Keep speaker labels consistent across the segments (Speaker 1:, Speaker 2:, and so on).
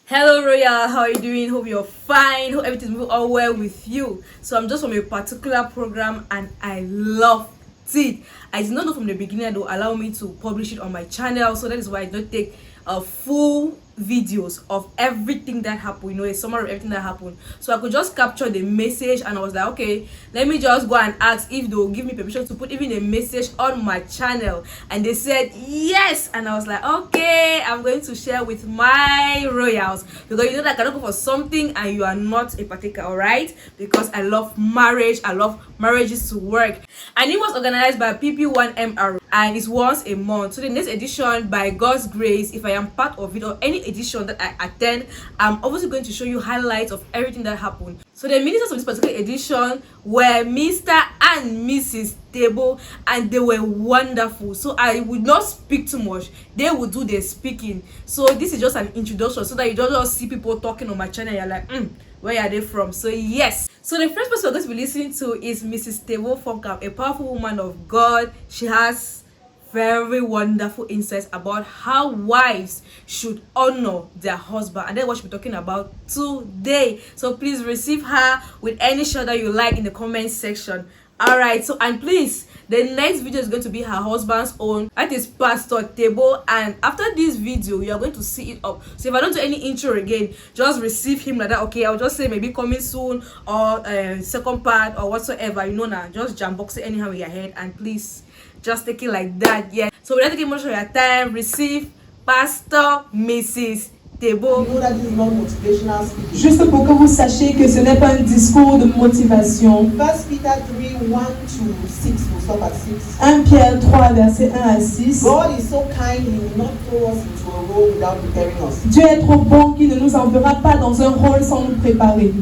Speaker 1: Hello Royal, how are you doing? Hope you're fine. Hope everything's moving all well with you. So I'm just from a particular program and I love it. I did not know from the beginning they will allow me to publish it on my channel, so that is why I don't take full videos of everything that happened, a summary of everything that happened. So I could just capture the message, and I was like, okay, let me just go and ask if they will give me permission to put even a message on my channel. And they said yes, and I was like, okay, I'm going to share with my royals, because you know that I cannot go for something and you are not a partaker, all right? Because I love marriage, I love marriages to work. And it was organized by PP1MR, and it's once a month. So the next edition, by God's grace, if I am part of it or any edition that I attend, I'm obviously going to show you highlights of everything that happened. So the ministers of this particular edition were Mr. and Mrs. Table, and they were wonderful. So I would not speak too much, they would do the speaking. So this is just an introduction, so that you don't just see people talking on my channel, you're like, where are they from? So yes, so the first person we're going to be listening to is Mrs. Table Funkam, a powerful woman of God. She has very wonderful insights about how wives should honor their husband, and that's what we're talking about today. So please receive her with any shot that you like in the comment section. All right, so and please, the next video is going to be her husband's own, that is Pastor Table, and after this video you are going to see it up. So if I don't do any intro again, just receive him like that. Okay, I'll just say maybe coming soon, or second part, or whatsoever, now just jam box it anyhow in your head, and please just take it like that. Yeah, so without taking much of your time, receive Pastor Mrs. Table.
Speaker 2: Juste pour que vous sachiez que ce n'est pas un discours de motivation.
Speaker 3: 1 Peter 3:1-6, we'll stop at 6.
Speaker 2: 1 Pierre 3, verset 1 à 6.
Speaker 3: God is so kind, He will not throw us into a role without preparing us.
Speaker 2: Dieu est trop bon qu'il ne nous enverra pas dans un rôle sans nous préparer.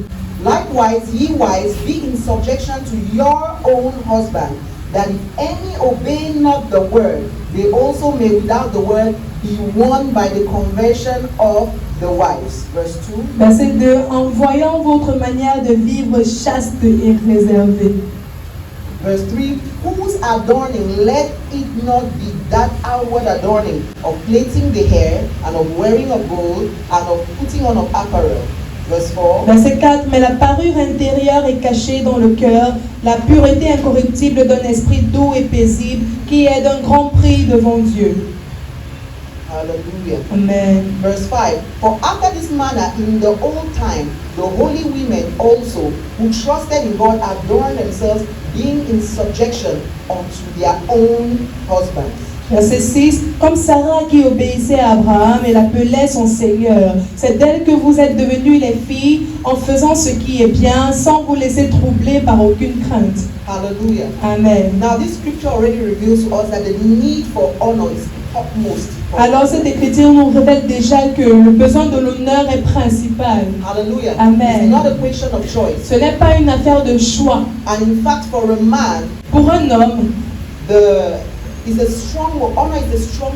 Speaker 3: Likewise, ye wives, be in subjection to your own husband, that if any obey not the word, they also may without the word be won by the conversion of the wives. Verse 2.
Speaker 2: Verset 2. En voyant votre manière de vivre chaste et réservée.
Speaker 3: Verse 3. Whose adorning, let it not be that outward adorning of plaiting the hair, and of wearing of gold, and of putting on of apparel. Verse 4.
Speaker 2: Verset 4. Mais la parure intérieure est cachée dans le cœur, la pureté incorruptible d'un esprit doux et paisible, qui est d'un grand prix devant Dieu.
Speaker 3: Hallelujah.
Speaker 2: Amen.
Speaker 3: Verse 5. For after this manner in the old time, the holy women also, who trusted in God, adorned themselves, being in subjection unto their own husbands.
Speaker 2: Verset 6. Comme Sarah qui obéissait à Abraham et l'appelait son Seigneur, c'est d'elle que vous êtes devenues les filles, en faisant ce qui est bien, sans vous laisser troubler par aucune crainte.
Speaker 3: Hallelujah.
Speaker 2: Amen.
Speaker 3: Now this scripture already reveals to us that the need for honor is topmost.
Speaker 2: Alors cette écriture nous révèle déjà que le besoin de l'honneur est principal.
Speaker 3: Hallelujah.
Speaker 2: Amen.
Speaker 3: It's not a question of choice.
Speaker 2: Ce n'est pas une affaire de choix.
Speaker 3: And in fact, for a man,
Speaker 2: Pour un homme,
Speaker 3: honor is a strong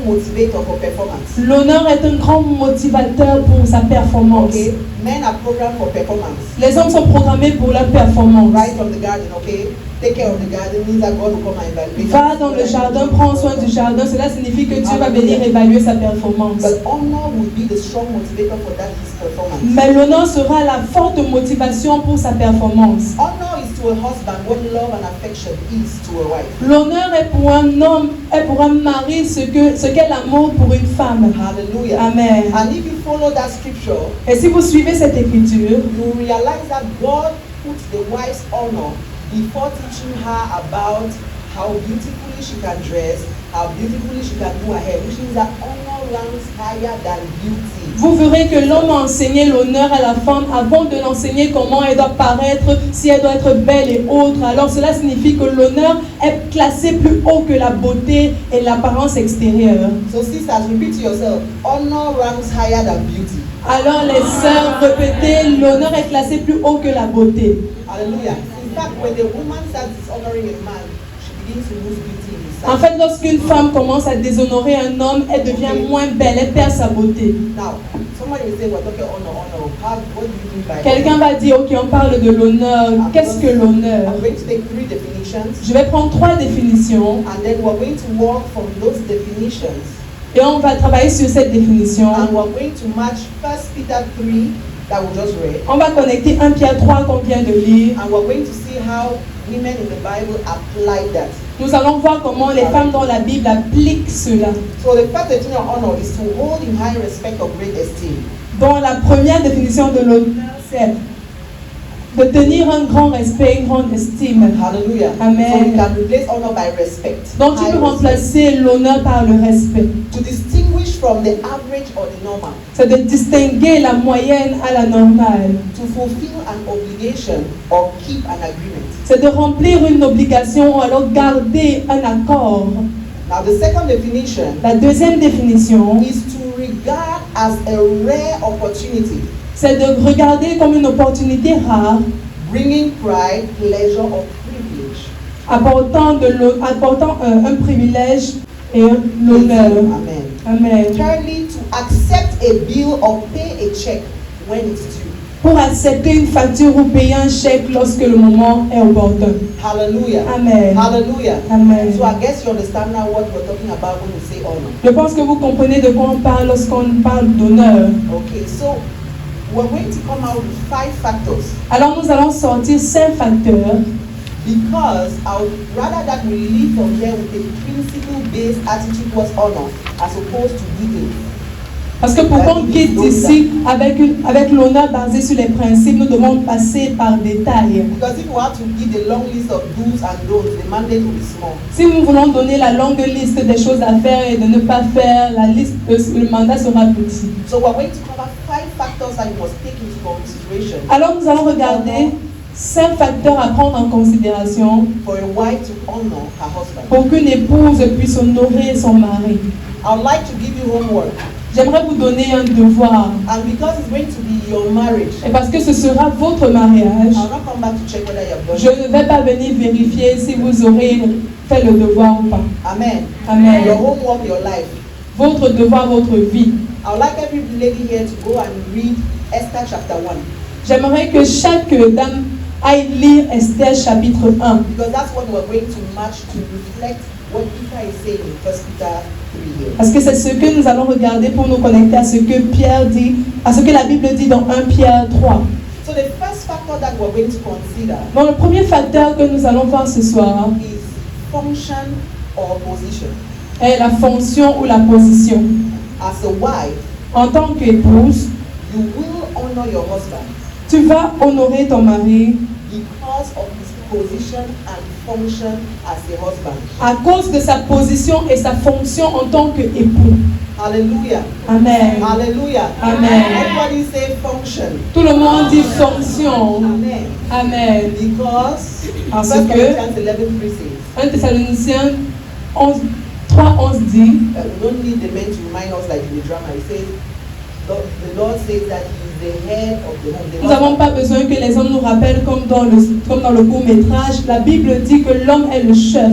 Speaker 3: motivator for performance.
Speaker 2: l'honneur est un grand motivateur pour sa performance.
Speaker 3: Okay, men are programmed for performance.
Speaker 2: Les hommes sont programmés pour leur performance.
Speaker 3: Right from the garden, okay? Take care of the garden means that God will come and evaluate.
Speaker 2: Va dans le jardin, prends soin du jardin. Cela signifie que Dieu va venir évaluer sa performance.
Speaker 3: But honor will be the strong motivator for that his performance.
Speaker 2: Mais l'honneur sera la forte motivation pour sa performance.
Speaker 3: Honor is to a husband what love and affection is to a wife.
Speaker 2: L'honneur est pour un homme, est pour un mari ce qu'est l'amour pour une femme.
Speaker 3: Hallelujah.
Speaker 2: Amen.
Speaker 3: And if you follow that scripture,
Speaker 2: Et si vous suivez cette écriture,
Speaker 3: you realize that God puts the wife's honor before teaching her about how beautifully she can dress, how beautifully she can do her hair, which means that honor ranks higher than beauty.
Speaker 2: vous verrez que l'homme a enseigné l'honneur à la femme avant de l'enseigner comment elle doit paraître, si elle doit être belle et autre. Alors cela signifie que l'honneur est classé plus haut que la beauté et l'apparence extérieure.
Speaker 3: So sisters, repeat to yourself, honor ranks higher than beauty.
Speaker 2: Alors les sœurs, répétez, l'honneur est classé plus haut que la beauté.
Speaker 3: Hallelujah. In fact, when the woman starts dishonoring a man, she begins to lose beauty in his sight.
Speaker 2: En fait, lorsqu'une femme commence à déshonorer un homme, elle devient moins belle, elle perd sa beauté.
Speaker 3: Now, somebody will say, we're talking honor. What do you mean by
Speaker 2: Quelqu'un va dire, ok, on parle de l'honneur. Qu'est-ce que l'honneur?
Speaker 3: I'm going to take 3 definitions.
Speaker 2: Je vais prendre 3 définitions.
Speaker 3: And then we're going to work from those definitions
Speaker 2: Et on va travailler sur cette définition.
Speaker 3: And we're going to match 1 Peter 3 that we just read.
Speaker 2: On va connecter 1 Pierre 3 qu'on vient de lire.
Speaker 3: And we're going to see how women in the Bible apply that.
Speaker 2: Nous allons voir comment les femmes dans la Bible appliquent cela.
Speaker 3: So the first definition of honor is to hold in high respect or great esteem.
Speaker 2: Dans la première définition de l'honneur, c'est de tenir un grand respect, une grande estime.
Speaker 3: Hallelujah.
Speaker 2: Amen.
Speaker 3: So we can replace honor by respect.
Speaker 2: Donc tu
Speaker 3: High
Speaker 2: peux
Speaker 3: respect.
Speaker 2: remplacer l'honneur par le respect.
Speaker 3: To distinguish from the average or the normal.
Speaker 2: C'est de distinguer la moyenne à la normale.
Speaker 3: To fulfill an obligation or keep an agreement.
Speaker 2: C'est de remplir une obligation ou alors garder un accord.
Speaker 3: Now the second definition
Speaker 2: La deuxième définition,
Speaker 3: is to regard as a rare opportunity,
Speaker 2: c'est de regarder comme une opportunité rare,
Speaker 3: bringing pride, pleasure, or privilege.
Speaker 2: apportant un privilège et l'honneur.
Speaker 3: Amen.
Speaker 2: Amen.
Speaker 3: Thirdly, to accept a bill or pay a check when it's due.
Speaker 2: Pour accepter une facture ou payer un chèque lorsque le moment est opportun.
Speaker 3: Hallelujah.
Speaker 2: Amen.
Speaker 3: Hallelujah.
Speaker 2: Amen.
Speaker 3: So I guess you understand now what we're talking about when we say honor.
Speaker 2: Je pense que vous comprenez de quoi on parle lorsqu'on parle d'honneur.
Speaker 3: Okay, so we're going to come out with 5 factors
Speaker 2: Alors nous allons sortir 5 facteurs
Speaker 3: because I would rather that we live from here with a principle-based attitude towards honor as opposed to details.
Speaker 2: parce que pour qu'on quitte ici avec l'honneur basé sur les principes, nous devons passer par détail.
Speaker 3: Because if we have to give a long list of do's and don'ts, the mandate will be small.
Speaker 2: Si nous voulons donner la longue liste des choses à faire et de ne pas faire, le mandat sera petit.
Speaker 3: So we're going to cover 5 factors that you must take into consideration
Speaker 2: Alors nous allons regarder 5 facteurs à prendre en considération
Speaker 3: for a wife to honor her husband.
Speaker 2: pour qu'une épouse puisse honorer son mari.
Speaker 3: I would like to give you homework,
Speaker 2: J'aimerais vous donner un devoir.
Speaker 3: and because it's going to be your marriage,
Speaker 2: Et parce que ce sera votre mariage,
Speaker 3: I'll not come back to check whether you have done
Speaker 2: je
Speaker 3: it.
Speaker 2: ne vais pas venir vérifier si vous aurez fait le devoir ou pas.
Speaker 3: Amen.
Speaker 2: Amen.
Speaker 3: Your homework, your life.
Speaker 2: Votre devoir, votre vie.
Speaker 3: I would like every lady here to go and read Esther chapter 1,
Speaker 2: J'aimerais que chaque dame aille lire Esther chapitre 1.
Speaker 3: because that's what we're going to match to reflect what Peter is saying in 1 Peter 3 here.
Speaker 2: Parce que c'est ce que nous allons regarder pour nous connecter à ce que Pierre dit, à ce que la Bible dit dans 1 Pierre 3.
Speaker 3: So the first factor that we're going to consider
Speaker 2: Donc le premier facteur que nous allons voir ce soir
Speaker 3: is function or position.
Speaker 2: est la fonction ou la position.
Speaker 3: As a wife,
Speaker 2: En tant qu'épouse,
Speaker 3: you will honor your husband
Speaker 2: tu vas honorer ton mari
Speaker 3: because of his position and function as a husband.
Speaker 2: à cause de sa position et sa fonction en tant qu'époux.
Speaker 3: Hallelujah.
Speaker 2: Amen.
Speaker 3: Hallelujah.
Speaker 2: Amen.
Speaker 3: Everybody say function.
Speaker 2: Tout le monde dit fonction.
Speaker 3: Amen.
Speaker 2: Amen.
Speaker 3: Because
Speaker 2: Parce
Speaker 3: 1
Speaker 2: que
Speaker 3: Corinthians 11:3 says,
Speaker 2: 1 Thessaloniciens 3:11 dit,
Speaker 3: we don't need the men to remind us like in the drama. It says, the Lord says that he is the head of the home. The
Speaker 2: nous n'avons
Speaker 3: husband.
Speaker 2: pas besoin que les hommes nous rappellent comme dans le court-métrage. La Bible dit que l'homme est le chef.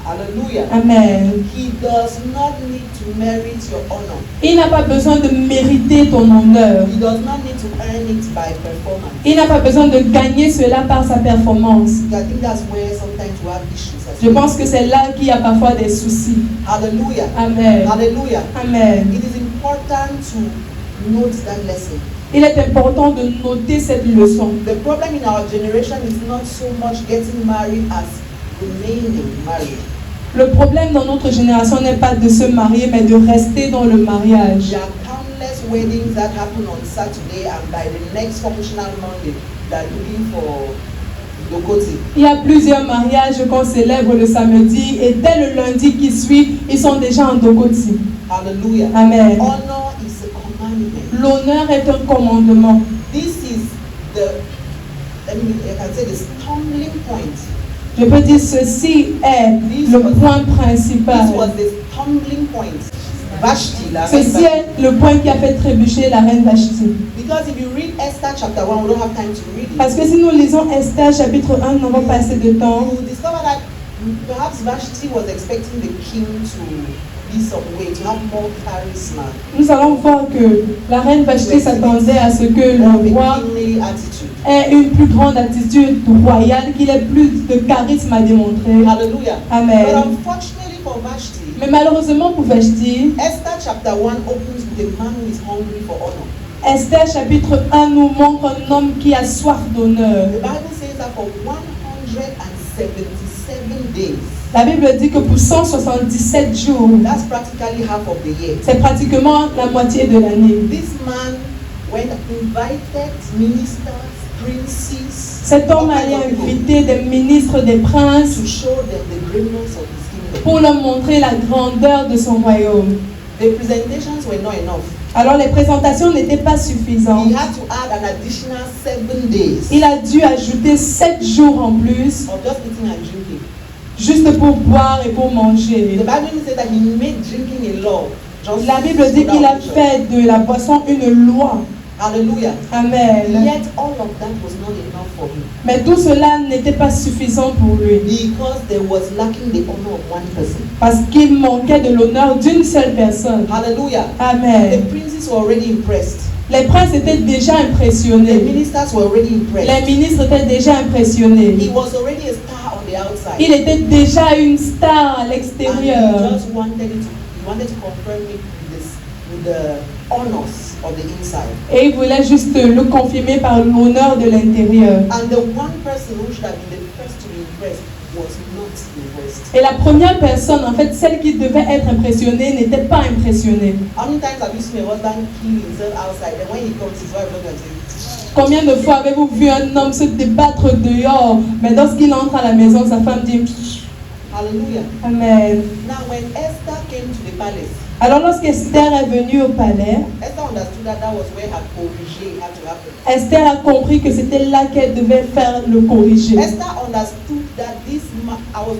Speaker 3: Hallelujah.
Speaker 2: Amen.
Speaker 3: He does not need to merit your honor.
Speaker 2: Il n'a pas besoin de mériter ton honneur.
Speaker 3: He does not need to earn it by performance.
Speaker 2: Il n'a pas besoin de gagner cela par sa performance.
Speaker 3: I think that's where sometimes we have issues. As
Speaker 2: Je
Speaker 3: well.
Speaker 2: pense que c'est là qu'il y a parfois des soucis.
Speaker 3: Hallelujah.
Speaker 2: Amen.
Speaker 3: Hallelujah.
Speaker 2: Amen.
Speaker 3: It is important to note that lesson.
Speaker 2: Il est important de noter cette leçon.
Speaker 3: The problem in our generation is not so much getting married as remaining married.
Speaker 2: Le problème dans notre génération n'est pas de se marier, mais de rester dans le mariage.
Speaker 3: There are countless weddings that happen on Saturday, and by the next functional Monday, they're looking for Dokoti.
Speaker 2: Il y a plusieurs mariages qu'on célèbre le samedi et dès le lundi qui suit, ils sont déjà en Dokoti.
Speaker 3: Hallelujah.
Speaker 2: Amen.
Speaker 3: Honor is a commandment.
Speaker 2: L'honneur est un commandement.
Speaker 3: This is the, I can say the stumbling point.
Speaker 2: Je peux dire ceci est le point principal.
Speaker 3: This was the stumbling point. Vashti, la reine
Speaker 2: Ceci
Speaker 3: Vashti.
Speaker 2: est le point qui a fait trébucher la reine Vashti.
Speaker 3: Because if you read Esther chapter 1, we don't have time to read it.
Speaker 2: Parce que si nous lisons Esther chapitre 1, nous n'avons pas assez de temps.
Speaker 3: You discover that perhaps Vashti was expecting the king to be some way, to have more charisma,
Speaker 2: Nous allons voir que la reine Vashti s'attendait à ce que
Speaker 3: more of
Speaker 2: le
Speaker 3: a
Speaker 2: roi
Speaker 3: kingly attitude.
Speaker 2: ait une plus grande attitude royale, qu'il ait plus de charisme à démontrer.
Speaker 3: Hallelujah. But
Speaker 2: Amen.
Speaker 3: unfortunately for Vashti,
Speaker 2: Mais malheureusement, pouvais-je dire,
Speaker 3: Esther chapter 1 opens with a man who is hungry for honor.
Speaker 2: Esther chapitre 1 nous montre un homme qui a soif d'honneur.
Speaker 3: The Bible says that for 177 days,
Speaker 2: La Bible dit que pour 177 jours,
Speaker 3: that's practically half of the year,
Speaker 2: c'est pratiquement la moitié de l'année.
Speaker 3: this man went invited ministers, princes,
Speaker 2: Cet homme
Speaker 3: all
Speaker 2: allait
Speaker 3: kinds of people
Speaker 2: inviter des ministres, des princes,
Speaker 3: to show them the greatness of his kingdom.
Speaker 2: pour leur montrer la grandeur de son royaume.
Speaker 3: The presentations were not enough.
Speaker 2: Alors les présentations n'étaient pas
Speaker 3: He
Speaker 2: suffisantes.
Speaker 3: had to add an additional 7 days
Speaker 2: Il a dû ajouter 7 jours en plus,
Speaker 3: of just eating and drinking.
Speaker 2: juste pour boire et pour manger.
Speaker 3: The Bible says that he made drinking a law. Just
Speaker 2: La Bible dit qu'il a fait de la boisson une loi.
Speaker 3: Hallelujah.
Speaker 2: Amen.
Speaker 3: Yet all of that was not enough for him
Speaker 2: Mais tout cela n'était pas suffisant pour lui,
Speaker 3: because there was lacking the honor of one person.
Speaker 2: parce qu'il manquait de l'honneur d'une seule personne.
Speaker 3: Hallelujah. The
Speaker 2: Amen.
Speaker 3: princes were already impressed.
Speaker 2: Les princes étaient déjà
Speaker 3: The
Speaker 2: impressionnés.
Speaker 3: ministers were already
Speaker 2: Les
Speaker 3: impressed.
Speaker 2: ministres étaient déjà
Speaker 3: He
Speaker 2: impressionnés.
Speaker 3: was already a star on the outside.
Speaker 2: Il était déjà une star à
Speaker 3: And he
Speaker 2: l'extérieur.
Speaker 3: just wanted to confirm it with the honors of the inside.
Speaker 2: Et il voulait juste le confirmer par l'honneur de l'intérieur.
Speaker 3: And the one person who should have been the first to be impressed was not impressed.
Speaker 2: Et la première personne, en fait, celle qui devait être impressionnée, n'était pas impressionnée.
Speaker 3: How many times have you seen a husband kill himself outside, and when he comes, his wife is not going to say,
Speaker 2: Combien de fois avez-vous vu un homme se débattre dehors, mais lorsqu'il entre à la maison, sa femme dit
Speaker 3: hallelujah.
Speaker 2: Amen.
Speaker 3: Now, when Esther came to the palace,
Speaker 2: Alors lorsqu'Esther est venue au palais,
Speaker 3: Esther understood that that was where her corrigé had to happen.
Speaker 2: Esther a compris que c'était là qu'elle devait faire le corriger.
Speaker 3: Esther understood that this man,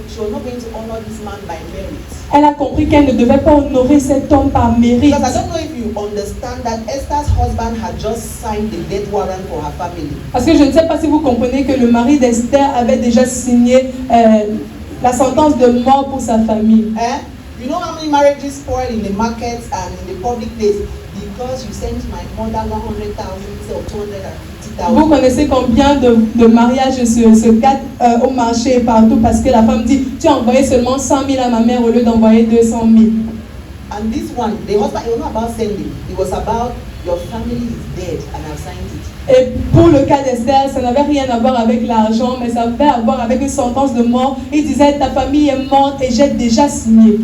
Speaker 3: she was not going to honor this man by merit.
Speaker 2: Elle a compris qu'elle ne devait pas honorer cet homme par mérite.
Speaker 3: Because I don't know if you understand that Esther's husband had just signed the death warrant for her family.
Speaker 2: Parce que je ne sais pas si vous comprenez que le mari d'Esther avait déjà signé la sentence de mort pour sa famille.
Speaker 3: Eh? You know how many marriages spoil in the markets and in the public place because you sent my mother 100,000 instead of 250,000.
Speaker 2: Vous connaissez combien de mariages se gâtent au marché et partout parce que la femme dit tu as envoyé seulement 100 000 à ma mère au lieu d'envoyer 200 000.
Speaker 3: And this one, the husband, it was not about sending. It was about your family is dead and I've signed it.
Speaker 2: Et pour le cas d'Esther, ça n'avait rien à voir avec l'argent, mais ça avait à voir avec une sentence de mort. Il disait ta famille est morte et j'ai déjà signé.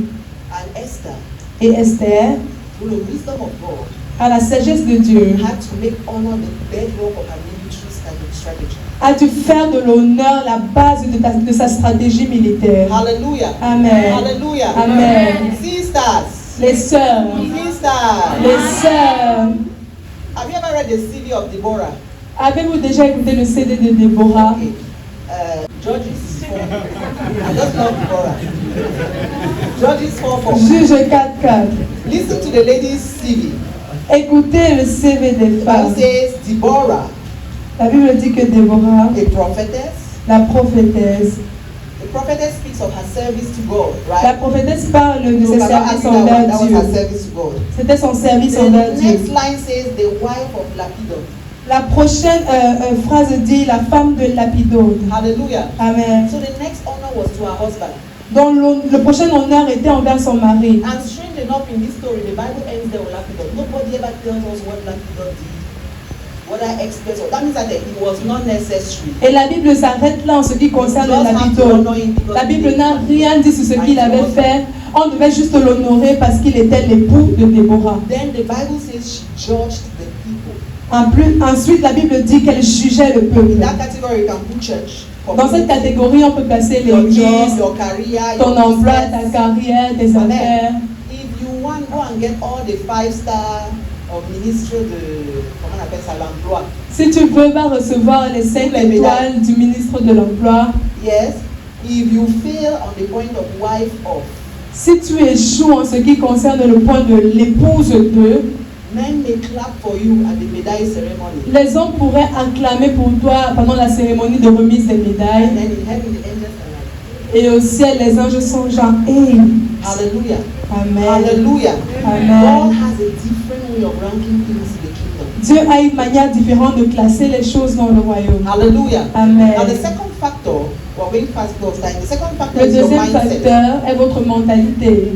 Speaker 3: And Esther,
Speaker 2: Et Esther,
Speaker 3: through the wisdom of God,
Speaker 2: à la sagesse de Dieu,
Speaker 3: had to make honor the bedrock of her military strategy.
Speaker 2: a dû faire de l'honneur la base de sa stratégie militaire.
Speaker 3: Hallelujah.
Speaker 2: Amen.
Speaker 3: Hallelujah.
Speaker 2: Amen.
Speaker 3: Sisters.
Speaker 2: Les sœurs,
Speaker 3: Sisters.
Speaker 2: les sœurs,
Speaker 3: Have you ever read the CV of Deborah?
Speaker 2: avez-vous déjà écouté le CD de Déborah?
Speaker 3: Okay. Judges 4. I just love Deborah. Judges 4:4.
Speaker 2: Juge 4:4.
Speaker 3: Listen to the lady's CV.
Speaker 2: Écoutez le CV des
Speaker 3: The
Speaker 2: femmes.
Speaker 3: Bible says Deborah,
Speaker 2: La Bible dit que Déborah,
Speaker 3: a prophetess.
Speaker 2: la prophétesse,
Speaker 3: The prophetess speaks of her service to God,
Speaker 2: la
Speaker 3: right?
Speaker 2: prophétesse parle de
Speaker 3: So
Speaker 2: ses
Speaker 3: Baba
Speaker 2: services
Speaker 3: asked that
Speaker 2: envers
Speaker 3: was her
Speaker 2: Dieu.
Speaker 3: service to God.
Speaker 2: C'était son service
Speaker 3: Then
Speaker 2: envers
Speaker 3: the
Speaker 2: Dieu.
Speaker 3: next line says the wife of Lapidot.
Speaker 2: La prochaine phrase dit la femme de Lapidot.
Speaker 3: Hallelujah.
Speaker 2: Amen.
Speaker 3: So the next honor was to her husband.
Speaker 2: Donc le prochain honneur était envers son mari.
Speaker 3: And strange enough, in this story, the Bible ends there with Lapidot. Nobody ever tells us what Lapidot did. What are experts or that means that it was not necessary.
Speaker 2: Et la Bible s'arrête là en ce qui concerne Lapidot. La Bible n'a rien dit sur ce qu'il avait fait. On devait juste l'honorer parce qu'il était l'époux de Déborah.
Speaker 3: Then the Bible says she judged the people.
Speaker 2: Ensuite, la Bible dit qu'elle jugeait le
Speaker 3: In
Speaker 2: peuple.
Speaker 3: that category, you can put church.
Speaker 2: Dans cette catégorie, on peut placer
Speaker 3: your
Speaker 2: l'église,
Speaker 3: job, your career,
Speaker 2: ton
Speaker 3: your
Speaker 2: emploi,
Speaker 3: business.
Speaker 2: ta carrière, tes affaires.
Speaker 3: If you want, go and get all the 5-star of ministry de, comment on appelle ça, l'emploi.
Speaker 2: Si tu veux, va recevoir les 5 étoiles du ministre de l'Emploi.
Speaker 3: Yes. If you fail on the point of wife of,
Speaker 2: Si tu échoues en ce qui concerne le point de l'épouse de,
Speaker 3: men may clap for you at the medal ceremony.
Speaker 2: les hommes pourraient acclamer pour toi pendant la cérémonie de remise des
Speaker 3: And
Speaker 2: médailles.
Speaker 3: then in heaven, the angels are like,
Speaker 2: Et au ciel, les anges sont genre, hey,
Speaker 3: hallelujah.
Speaker 2: Amen.
Speaker 3: Hallelujah.
Speaker 2: Amen.
Speaker 3: God has a different way of ranking things in the kingdom.
Speaker 2: Dieu a une manière différente de classer les choses dans le royaume.
Speaker 3: Hallelujah.
Speaker 2: Amen.
Speaker 3: Now the second factor, we're going fast because time. The second factor
Speaker 2: Le
Speaker 3: is your
Speaker 2: deuxième
Speaker 3: mindset.
Speaker 2: facteur est votre mentalité.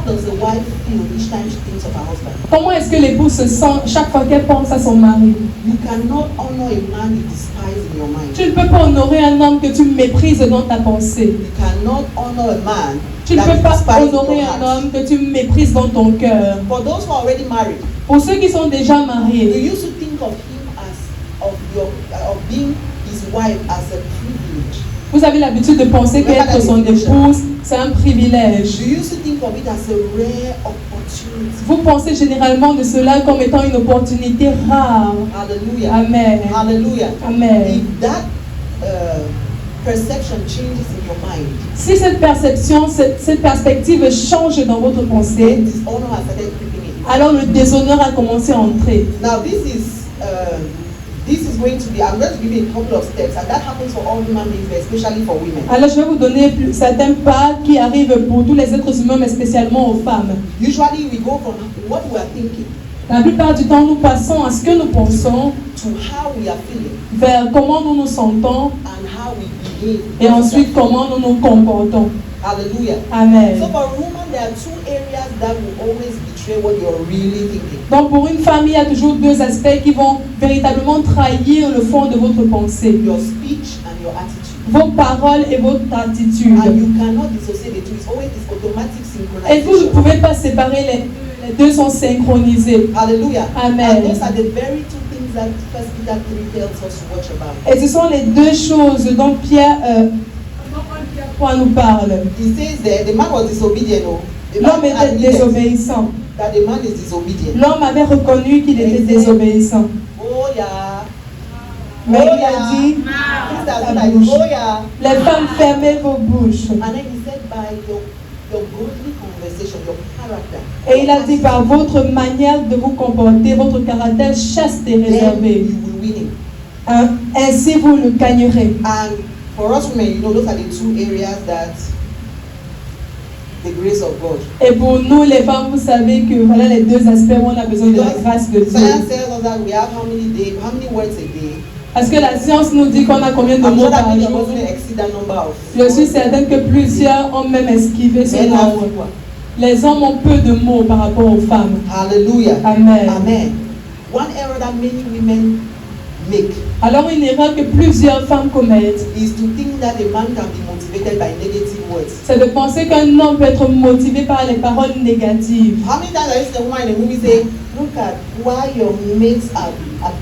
Speaker 3: does the wife feel each time she thinks of her husband?
Speaker 2: Comment est-ce que l'épouse se sent chaque fois qu'elle pense à son mari?
Speaker 3: You cannot honor a man you despise in your mind.
Speaker 2: Tu ne peux pas honorer un homme que tu méprises dans ta pensée.
Speaker 3: You cannot honor a man
Speaker 2: Tu ne
Speaker 3: that
Speaker 2: peux
Speaker 3: you
Speaker 2: pas
Speaker 3: despise in
Speaker 2: honorer
Speaker 3: your
Speaker 2: un
Speaker 3: heart.
Speaker 2: homme que tu méprises dans ton cœur.
Speaker 3: For those who are already married,
Speaker 2: Pour ceux qui sont déjà
Speaker 3: you
Speaker 2: mariés,
Speaker 3: used to think of him as of being his wife as a privilege.
Speaker 2: vous avez l'habitude de penser qu'être son épouse, c'est un privilège.
Speaker 3: You used to think of it as a rare opportunity.
Speaker 2: Vous pensez généralement de cela comme étant une opportunité rare.
Speaker 3: Hallelujah.
Speaker 2: Amen.
Speaker 3: Hallelujah.
Speaker 2: Amen.
Speaker 3: If that perception changes in your mind,
Speaker 2: Si cette perception, cette perspective change dans votre
Speaker 3: then
Speaker 2: pensée,
Speaker 3: dishonor has started creeping in.
Speaker 2: alors le déshonneur a commencé à entrer.
Speaker 3: Now this is going to be, I'm going to give you a couple of steps, and that happens for all human beings, but especially for women.
Speaker 2: Alors je vais vous donner certains pas qui arrivent pour tous les êtres humains, mais spécialement aux femmes.
Speaker 3: Usually we go from what we are thinking
Speaker 2: La plupart du temps, nous passons à ce que nous pensons,
Speaker 3: to how we are feeling
Speaker 2: vers comment nous nous sentons
Speaker 3: and how we behave.
Speaker 2: et ensuite comment nous nous comportons.
Speaker 3: Hallelujah.
Speaker 2: Amen.
Speaker 3: So for a woman, there are two areas that will always betray what you're really thinking.
Speaker 2: Donc pour une femme, il y a toujours deux aspects qui vont véritablement trahir le fond de votre pensée.
Speaker 3: Your speech and your attitude.
Speaker 2: Vos paroles et votre attitude.
Speaker 3: And you cannot dissociate the two. It's always this automatic
Speaker 2: Et vous ne
Speaker 3: synchronization.
Speaker 2: pouvez pas séparer les deux sont synchronisés.
Speaker 3: Hallelujah.
Speaker 2: Amen.
Speaker 3: And those are the very two things that 1 Peter 3 tells us to watch about.
Speaker 2: Et ce sont les deux choses dont Pierre nous parle.
Speaker 3: He says there, the man was disobedient. Oh. The
Speaker 2: L'homme
Speaker 3: man
Speaker 2: était
Speaker 3: admitted
Speaker 2: désobéissant.
Speaker 3: that the man is disobedient.
Speaker 2: L'homme avait reconnu qu'il était désobéissant.
Speaker 3: Oh yeah.
Speaker 2: Mais
Speaker 3: Oh
Speaker 2: il a
Speaker 3: yeah.
Speaker 2: dit,
Speaker 3: Sisters, like, oh yeah.
Speaker 2: les femmes, fermez vos bouches.
Speaker 3: And then he said, by your godly conversation, your character.
Speaker 2: Et il a dit, par votre manière de vous comporter, votre caractère chaste et
Speaker 3: then
Speaker 2: réservé,
Speaker 3: you will win him.
Speaker 2: ainsi vous le gagnerez.
Speaker 3: And for us women, you know, those are the two areas that the grace of God.
Speaker 2: Et pour nous, les femmes, vous savez que voilà les deux aspects où on a besoin de la grâce de Dieu.
Speaker 3: Science tells us that we have how many words a day.
Speaker 2: Parce que la science nous dit qu'on a combien de
Speaker 3: I'm
Speaker 2: mots
Speaker 3: sure that
Speaker 2: par
Speaker 3: many of
Speaker 2: jour.
Speaker 3: us will exceed that number of.
Speaker 2: Je suis certaine que plusieurs ont même esquivé ce
Speaker 3: Men have
Speaker 2: nombre.
Speaker 3: fewer.
Speaker 2: Les hommes ont peu de mots par rapport aux femmes.
Speaker 3: Hallelujah.
Speaker 2: Amen.
Speaker 3: Amen. One error that many women make
Speaker 2: Alors une erreur que plusieurs femmes commettent,
Speaker 3: is to think that a man can be motivated by negative words.
Speaker 2: c'est de penser qu'un homme peut être motivé par les paroles négatives.
Speaker 3: How many times have you seen a woman in a movie say, look at why your mates are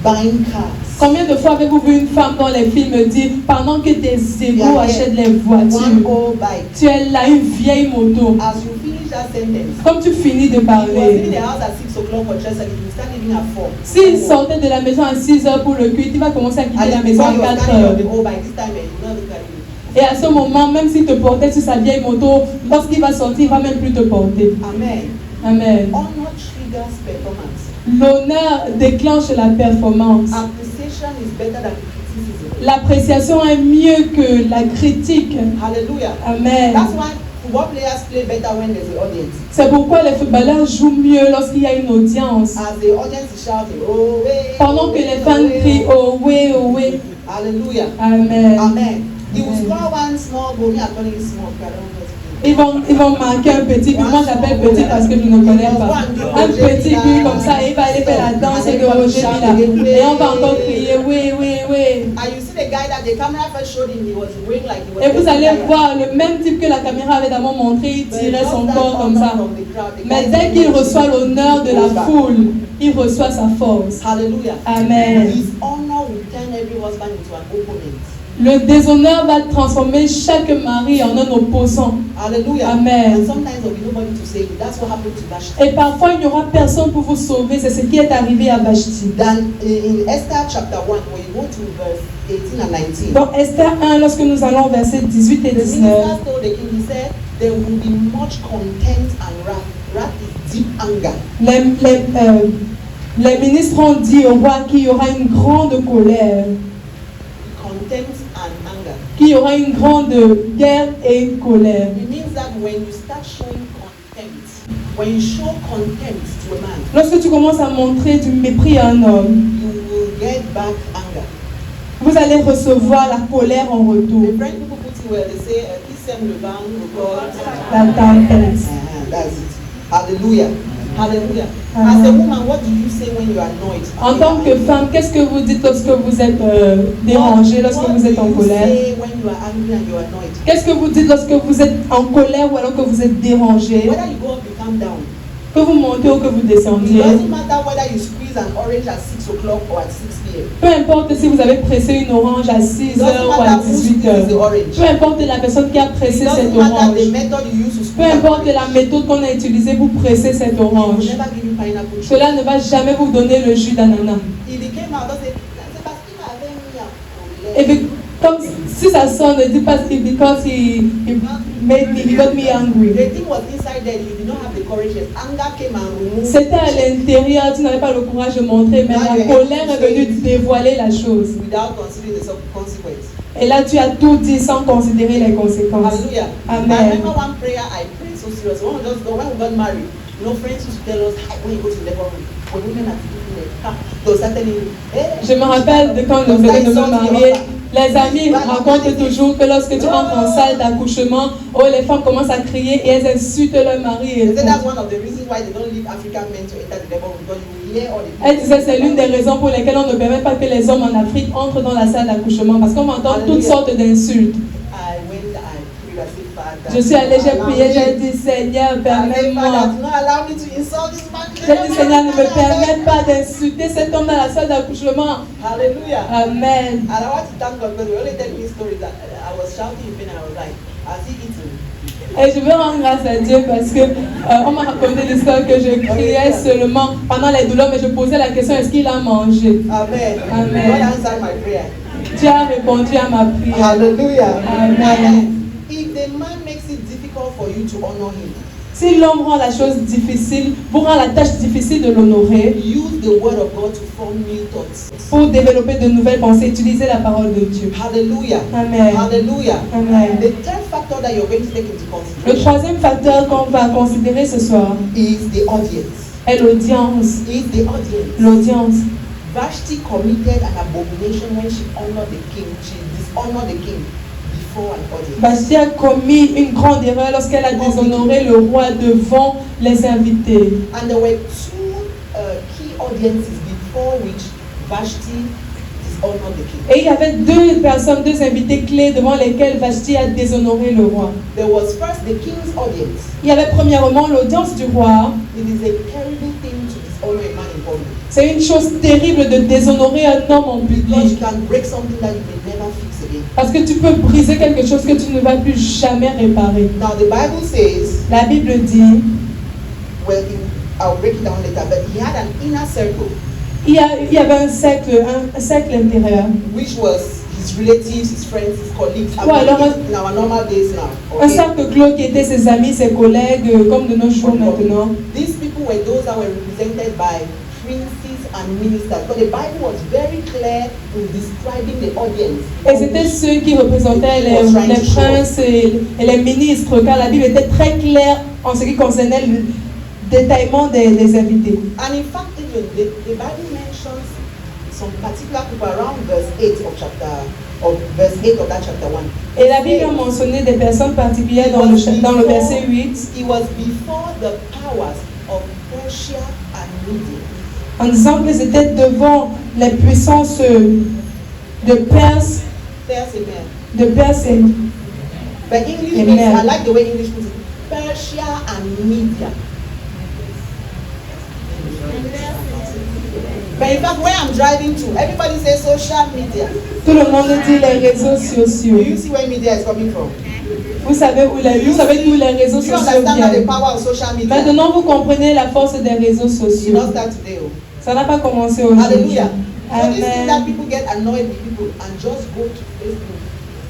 Speaker 3: buying cars?
Speaker 2: Combien de fois avez-vous vu une femme dans les films dire pendant que tes égaux
Speaker 3: Yeah,
Speaker 2: achètent les
Speaker 3: One
Speaker 2: voitures,
Speaker 3: old bike.
Speaker 2: tu es là une vieille moto.
Speaker 3: As you finish that sentence,
Speaker 2: Comme tu finis de
Speaker 3: he was leaving
Speaker 2: parler,
Speaker 3: the house at 6 o'clock for church service. You start leaving at 4.
Speaker 2: s'il sortait de la maison à 6 heures pour le culte, il va commencer à quitter la
Speaker 3: And
Speaker 2: maison
Speaker 3: before
Speaker 2: à
Speaker 3: you were
Speaker 2: 4
Speaker 3: standing on
Speaker 2: heures.
Speaker 3: the old bike, this time you will not look at you.
Speaker 2: Et à ce moment, même s'il te portait sur sa vieille moto, lorsqu'il va sortir, il va même plus te porter.
Speaker 3: Amen.
Speaker 2: Amen.
Speaker 3: Honor triggers performance.
Speaker 2: L'honneur déclenche la performance.
Speaker 3: Appreciation is better than criticism.
Speaker 2: L'appréciation est mieux que la critique.
Speaker 3: Hallelujah.
Speaker 2: Amen.
Speaker 3: That's why football players play better when there's an audience.
Speaker 2: C'est pourquoi les footballeurs jouent mieux lorsqu'il y a une audience.
Speaker 3: As the audience is shouting, oh way.
Speaker 2: Pendant que les fans crient oh oui, oh oui.
Speaker 3: Hallelujah.
Speaker 2: Amen.
Speaker 3: Amen. He will score one small goal. Me, I'm calling it small. I don't know.
Speaker 2: Ils vont marquer un petit but. Moi j'appelle petit parce que je ne connais pas. Un petit but comme ça, il va aller faire la danse de Roger Mila. Et on va encore crier oui, oui, oui.
Speaker 3: And you see the guy that the camera first showed him, he was wearing like he was.
Speaker 2: Et vous allez voir le même type que la caméra avait d'abord montré, il tirait son corps comme ça. Mais dès qu'il reçoit l'honneur de la foule, il reçoit sa force.
Speaker 3: Hallelujah.
Speaker 2: Amen.
Speaker 3: His honor will turn every husband into an opponent.
Speaker 2: Le déshonneur va transformer chaque mari en un opposant.
Speaker 3: Hallelujah.
Speaker 2: Amen.
Speaker 3: And sometimes there'll be nobody to save you. That's what happened to Vashti.
Speaker 2: Et parfois, il n'y aura personne pour vous sauver. C'est ce qui est arrivé à Vashti.
Speaker 3: Then in Esther chapter 1, when you go to verse 18 and 19,
Speaker 2: Dans Esther 1, lorsque nous allons au verset 18 et
Speaker 3: the
Speaker 2: 19,
Speaker 3: minister told the king, he said, there will be much contempt and wrath. Wrath is deep anger.
Speaker 2: les ministres ont dit au roi qu'il y aura une grande colère,
Speaker 3: Contempt and anger.
Speaker 2: qu'il y aura une grande guerre et colère.
Speaker 3: It means that when you start showing contempt, when you show contempt to a man,
Speaker 2: Lorsque tu commences à montrer du mépris à un homme,
Speaker 3: you will get back anger.
Speaker 2: vous allez recevoir la colère en retour.
Speaker 3: The French people put it well, they say, qui sème le vent, le corps.
Speaker 2: La tempête.
Speaker 3: That's it. Hallelujah. Hallelujah.
Speaker 2: Amen.
Speaker 3: As a woman, what do you say when you are annoyed?
Speaker 2: En tant que femme, qu'est-ce que vous dites lorsque vous êtes dérangée, lorsque vous êtes en colère?
Speaker 3: What do you say when you are angry and you are annoyed?
Speaker 2: Qu'est-ce que vous dites lorsque vous êtes en colère ou alors que vous êtes dérangé?
Speaker 3: Whether you go up, you calm down.
Speaker 2: Que vous montez ou que vous
Speaker 3: It
Speaker 2: descendiez?
Speaker 3: doesn't matter whether you squeeze an orange at 6 o'clock or at 6 p.m.
Speaker 2: Peu importe si vous avez pressé une orange à 6
Speaker 3: It doesn't
Speaker 2: heures ou à
Speaker 3: matter who
Speaker 2: 18
Speaker 3: squeezes the
Speaker 2: heures.
Speaker 3: orange.
Speaker 2: Peu importe la personne qui a
Speaker 3: It
Speaker 2: pressé
Speaker 3: doesn't
Speaker 2: cette
Speaker 3: matter
Speaker 2: orange.
Speaker 3: the method you use to
Speaker 2: Peu
Speaker 3: squeeze an
Speaker 2: importe la
Speaker 3: orange.
Speaker 2: méthode qu'on a utilisée pour presser cette
Speaker 3: It will
Speaker 2: orange.
Speaker 3: never give you pineapple juice.
Speaker 2: Cela ne va jamais vous donner le jus d'ananas.
Speaker 3: If he came out and said, c'est parce qu'il m'avait mis en
Speaker 2: Et
Speaker 3: colère.
Speaker 2: puis, comme si ça sort, ne dit pas because he got me angry.
Speaker 3: The thing was inside there, you did not have the courage. Yes. Anger came and removed.
Speaker 2: C'était à l'intérieur, tu n'avais pas le courage de montrer, mais la colère est venue dévoiler la chose.
Speaker 3: Without considering the consequence.
Speaker 2: Et là, tu as tout dit sans considérer les conséquences.
Speaker 3: Hallelujah.
Speaker 2: Amen.
Speaker 3: I remember one prayer I prayed so serious. When we got married, you know, friends used to tell us, "Hi, when you go to the labor room, when women are taking it, they will start telling you, hey."
Speaker 2: Je me rappelle de quand nous venons de me marier, les amis racontent toujours que lorsque tu entres en salle d'accouchement, oh, les femmes commencent à crier et elles insultent leur mari. Et
Speaker 3: They said
Speaker 2: tout.
Speaker 3: that's one of the reasons why they don't leave African men to enter the labor room, because you will hear all the
Speaker 2: Elle disait c'est l'une des raisons pour lesquelles on ne permet pas que les hommes en Afrique entrent dans la salle d'accouchement parce qu'on entend toutes sortes d'insultes.
Speaker 3: I went, I prayed, I said, Father.
Speaker 2: Je suis allée, j'ai prié, j'ai dit Seigneur, permets-moi.
Speaker 3: Do not allow me to insult this man.
Speaker 2: J'ai dit Seigneur, ne me permette pas d'insulter cet homme dans la salle d'accouchement.
Speaker 3: Hallelujah.
Speaker 2: Amen.
Speaker 3: And I want to thank God because we only tell me stories that I was shouting in pain and I was like, has he eaten?
Speaker 2: Et je veux rendre grâce à Dieu parce que on m'a raconté l'histoire que je criais seulement pendant les douleurs, mais je posais la question est-ce qu'il a mangé?
Speaker 3: Amen.
Speaker 2: Amen.
Speaker 3: God answered my prayer.
Speaker 2: Tu as répondu à ma prière.
Speaker 3: Hallelujah.
Speaker 2: Amen.
Speaker 3: If the man makes it difficult for you to honor him,
Speaker 2: Si l'homme rend la chose difficile, vous rend la tâche difficile de l'honorer,
Speaker 3: use the word of God to form new thoughts.
Speaker 2: pour développer de nouvelles pensées, utilisez la parole de Dieu.
Speaker 3: Hallelujah.
Speaker 2: Amen.
Speaker 3: Hallelujah.
Speaker 2: Amen.
Speaker 3: The third factor that you're going to take into
Speaker 2: Le
Speaker 3: consideration
Speaker 2: troisième facteur qu'on va considérer ce soir
Speaker 3: is the audience.
Speaker 2: est l'audience.
Speaker 3: Is the audience.
Speaker 2: L'audience.
Speaker 3: Vashti committed an abomination when she honored the king. She dishonored the king before an audience.
Speaker 2: Vashti a commis une grande erreur lorsqu'elle a déshonoré le roi devant les invités.
Speaker 3: And there were two key audiences before which Vashti dishonored the king.
Speaker 2: Et il y avait deux personnes, deux invités clés devant lesquels Vashti a déshonoré le roi.
Speaker 3: There was first the king's audience.
Speaker 2: Il y avait premièrement l'audience du roi.
Speaker 3: It is a terrible thing to dishonor a man in public.
Speaker 2: C'est une chose terrible de déshonorer un homme en
Speaker 3: Because you
Speaker 2: public.
Speaker 3: can break something that you may never fix again.
Speaker 2: Parce que tu peux briser quelque chose que tu ne vas plus jamais réparer.
Speaker 3: Now the Bible says,
Speaker 2: La Bible dit,
Speaker 3: well, I'll break it down later, but he had an inner circle,
Speaker 2: il y avait un cercle intérieur.
Speaker 3: which was his relatives, his friends, his colleagues. I'm
Speaker 2: Ouais, alors,
Speaker 3: talking in our normal days now.
Speaker 2: Un
Speaker 3: Okay?
Speaker 2: cercle clos qui était ses amis, ses collègues, comme de nos jours maintenant.
Speaker 3: These people were those that were represented by princes and ministers. But the Bible was very clear in describing the audience.
Speaker 2: Et c'était ceux qui représentaient les princes et les ministres, car la Bible était très claire en ce qui concernait le détaillement des invités.
Speaker 3: And in fact, even the Bible mentions some particular people around verse 8 of that chapter 1.
Speaker 2: Et la Bible a mentionné des personnes particulières dans le verset 8,
Speaker 3: It was before the powers of Persia and Media.
Speaker 2: en disant que c'était devant les puissances de Perse,
Speaker 3: Amen.
Speaker 2: de Perse et
Speaker 3: But English
Speaker 2: Amen.
Speaker 3: makes, I like the way English puts it, Persia and Media. But in fact, where I'm driving to, everybody says social media.
Speaker 2: tout le monde dit les réseaux
Speaker 3: Do
Speaker 2: sociaux.
Speaker 3: you see where media is coming from?
Speaker 2: Vous savez d'où les réseaux
Speaker 3: Do you
Speaker 2: sociaux
Speaker 3: understand that the
Speaker 2: viennent.
Speaker 3: power of social media?
Speaker 2: Maintenant, vous comprenez la force des réseaux
Speaker 3: It did
Speaker 2: sociaux.
Speaker 3: not start today. Oh.
Speaker 2: Ça n'a pas commencé aujourd'hui.
Speaker 3: Hallelujah. So this thing that
Speaker 2: Amen.
Speaker 3: people get annoyed with people and just go to Facebook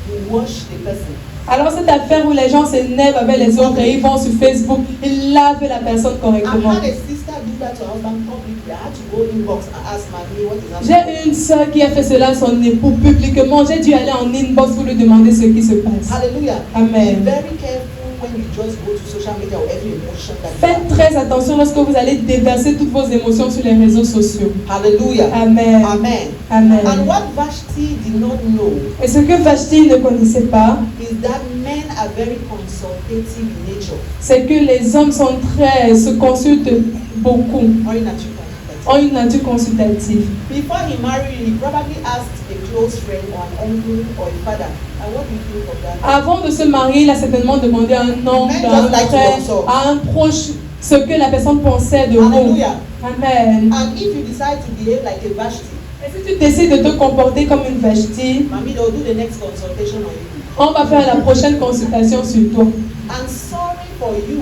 Speaker 3: to wash the person.
Speaker 2: Alors cette affaire où les gens s'énervent avec les autres et ils vont sur Facebook, ils lavent la personne
Speaker 3: I've
Speaker 2: correctement.
Speaker 3: had a sister do that to her husband publicly. I had to go inbox and ask Mamie what is happening.
Speaker 2: J'ai une soeur qui a fait cela à son époux publiquement. J'ai dû aller en inbox pour lui demander ce qui se passe.
Speaker 3: Hallelujah.
Speaker 2: Amen.
Speaker 3: Be very careful when you just go to social media or every emotion that you
Speaker 2: Faites très attention lorsque vous allez déverser toutes vos émotions sur les réseaux sociaux.
Speaker 3: have. Hallelujah.
Speaker 2: Amen.
Speaker 3: Amen.
Speaker 2: Amen.
Speaker 3: And what Vashti did not know
Speaker 2: Et ce que Vashti ne connaissait pas,
Speaker 3: is that men are very consultative in nature.
Speaker 2: c'est que les hommes se consultent beaucoup,
Speaker 3: Or in nature consultative.
Speaker 2: ont une nature consultative.
Speaker 3: Before he married, he probably asked a close friend or an uncle or a father, and what do you think of that?
Speaker 2: Avant de se marier, il a certainement demandé à un oncle, à un frère, à un proche, ce que la personne pensait de vous.
Speaker 3: Hallelujah.
Speaker 2: Amen.
Speaker 3: And if you decide to behave like a Vashti,
Speaker 2: Et si tu décides de te comporter comme une Vashti,
Speaker 3: Mommy, they'll do the next consultation on you.
Speaker 2: on va faire la prochaine consultation sur toi.
Speaker 3: And sorry for you